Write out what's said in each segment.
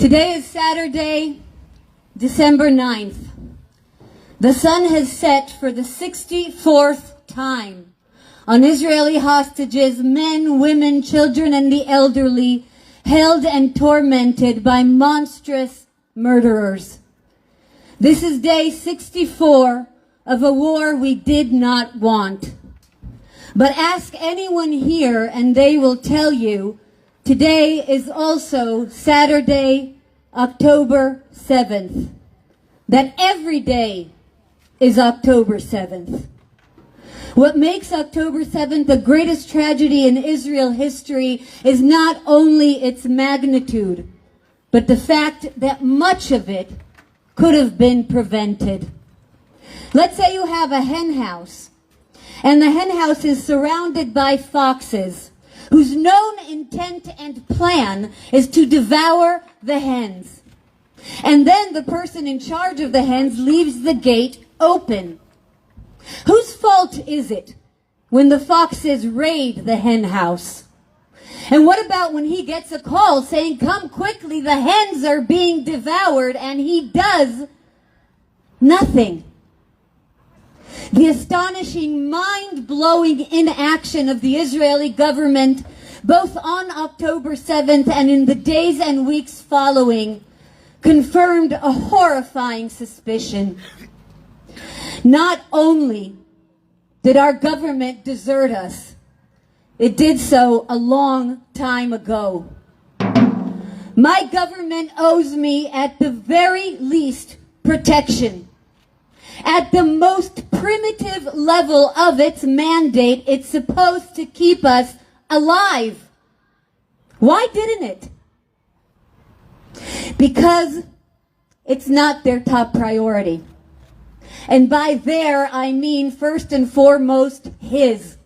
Today is Saturday, December 9th. The sun has set for the 64th time on Israeli hostages, men, women, children, and the elderly, held and tormented by monstrous murderers. This is day 64 of a war we did not want. But ask anyone here and they will tell you today is also Saturday, October 7th. That every day is October 7th. What makes October 7th the greatest tragedy in Israel history is not only its magnitude, but the fact that much of it could have been prevented. Let's say you have a hen house, and the hen house is surrounded by foxes, whose known intent and plan is to devour the hens. And then the person in charge of the hens leaves the gate open. Whose fault is it when the foxes raid the hen house? And what about when he gets a call saying, "Come quickly, the hens are being devoured," and he does nothing? The astonishing, mind-blowing inaction of the Israeli government, both on October 7th and in the days and weeks following, confirmed a horrifying suspicion. Not only did our government desert us, it did so a long time ago. My government owes me, at the very least, protection. At the most primitive level of its mandate, it's supposed to keep us alive. Why didn't it? Because it's not their top priority. And by their, I mean first and foremost his.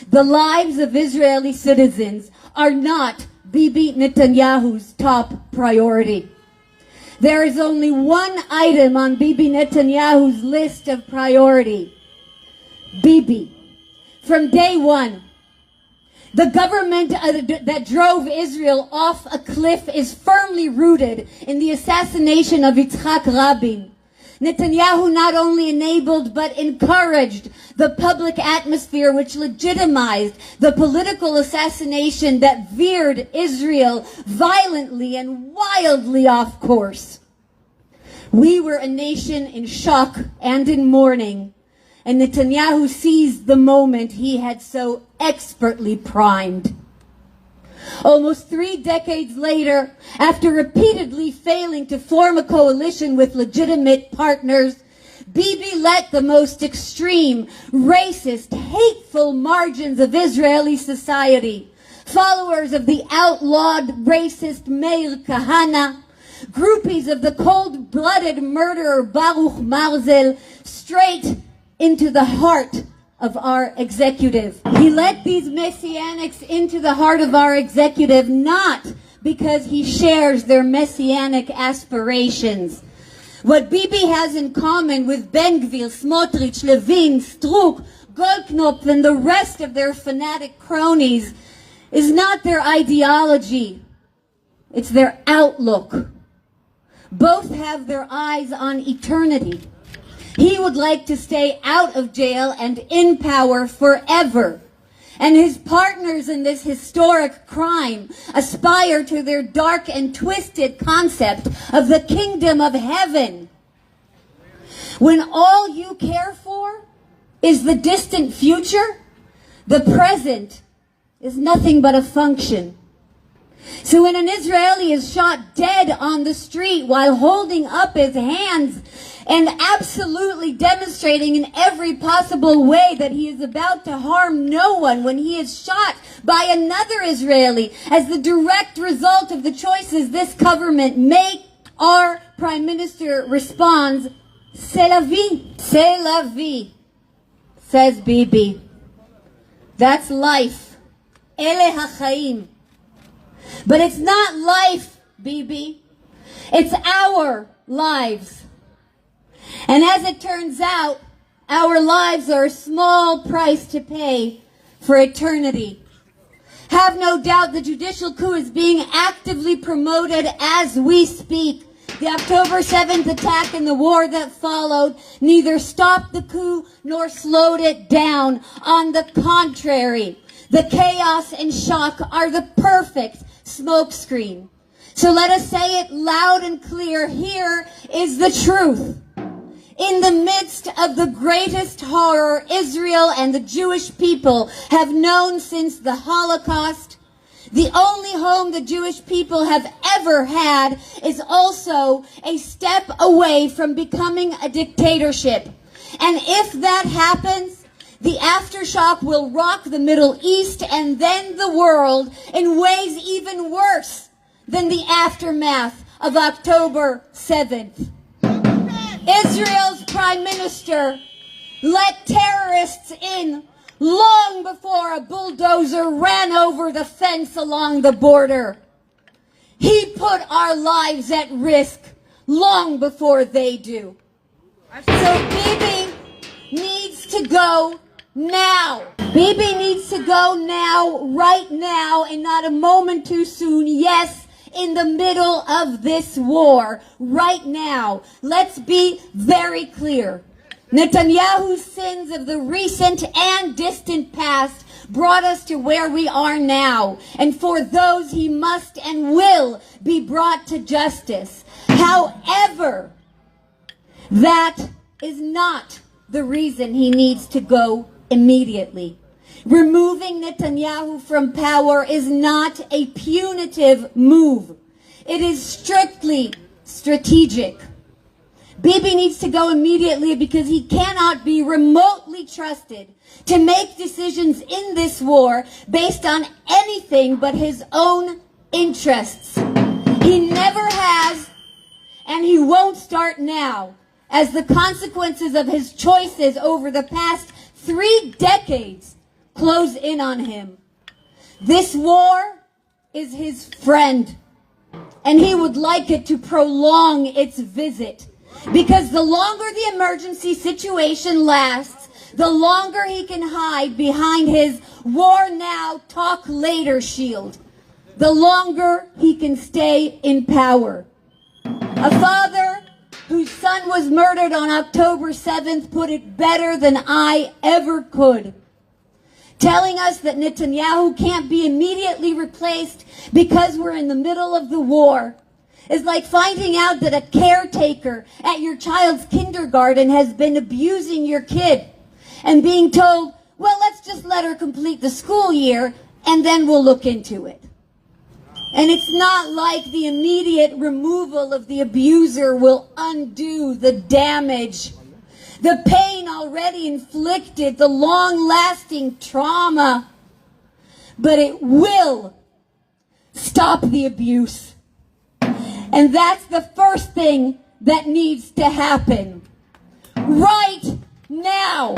The lives of Israeli citizens are not Bibi Netanyahu's top priority. There is only one item on Bibi Netanyahu's list of priority: Bibi. From day one, the government that drove Israel off a cliff is firmly rooted in the assassination of Yitzhak Rabin. Netanyahu not only enabled but encouraged the public atmosphere which legitimized the political assassination that veered Israel violently and wildly off course. We were a nation in shock and in mourning, and Netanyahu seized the moment he had so expertly primed. Almost 3 decades later, after repeatedly failing to form a coalition with legitimate partners, Bibi let the most extreme, racist, hateful margins of Israeli society, followers of the outlawed racist Meir Kahane, groupies of the cold-blooded murderer Baruch Marzel, straight into the heart of our executive. He let these messianics into the heart of our executive not because he shares their messianic aspirations. What Bibi has in common with Ben Gvir, Smotrich, Levin, Strzok, Goldknopf, and the rest of their fanatic cronies is not their ideology, it's their outlook. Both have their eyes on eternity. He would like to stay out of jail and in power forever. And his partners in this historic crime aspire to their dark and twisted concept of the kingdom of heaven. When all you care for is the distant future, the present is nothing but a function. So when an Israeli is shot dead on the street while holding up his hands and absolutely demonstrating in every possible way that he is about to harm no one, when he is shot by another Israeli as the direct result of the choices this government made, our Prime Minister responds, "C'est la vie, c'est la vie," says Bibi. That's life. Ele hachaim. But it's not life, Bibi. It's our lives. And as it turns out, our lives are a small price to pay for eternity. Have no doubt the judicial coup is being actively promoted as we speak. The October 7th attack and the war that followed neither stopped the coup nor slowed it down. On the contrary, the chaos and shock are the perfect smokescreen. So let us say it loud and clear. Here is the truth. In the midst of the greatest horror Israel and the Jewish people have known since the Holocaust, the only home the Jewish people have ever had is also a step away from becoming a dictatorship. And if that happens, the aftershock will rock the Middle East and then the world in ways even worse than the aftermath of October 7th. Israel's prime minister let terrorists in long before a bulldozer ran over the fence along the border. He put our lives at risk long before they do. So Bibi needs to go now. Bibi needs to go now, right now, and not a moment too soon. Yes, in the middle of this war, right now. Let's be very clear. Netanyahu's sins of the recent and distant past brought us to where we are now. And for those, he must and will be brought to justice. However, that is not the reason he needs to go immediately. Removing Netanyahu from power is not a punitive move. It is strictly strategic. Bibi needs to go immediately because he cannot be remotely trusted to make decisions in this war based on anything but his own interests. He never has, and he won't start now, as the consequences of his choices over the past 3 decades close in on him. This war is his friend, and he would like it to prolong its visit, because the longer the emergency situation lasts, the longer he can hide behind his war now, talk later shield, the longer he can stay in power. A father whose son was murdered on October 7th put it better than I ever could, telling us that Netanyahu can't be immediately replaced because we're in the middle of the war is like finding out that a caretaker at your child's kindergarten has been abusing your kid and being told, well, let's just let her complete the school year and then we'll look into it. And it's not like the immediate removal of the abuser will undo the damage, the pain already inflicted, the long-lasting trauma. But it will stop the abuse. And that's the first thing that needs to happen right now.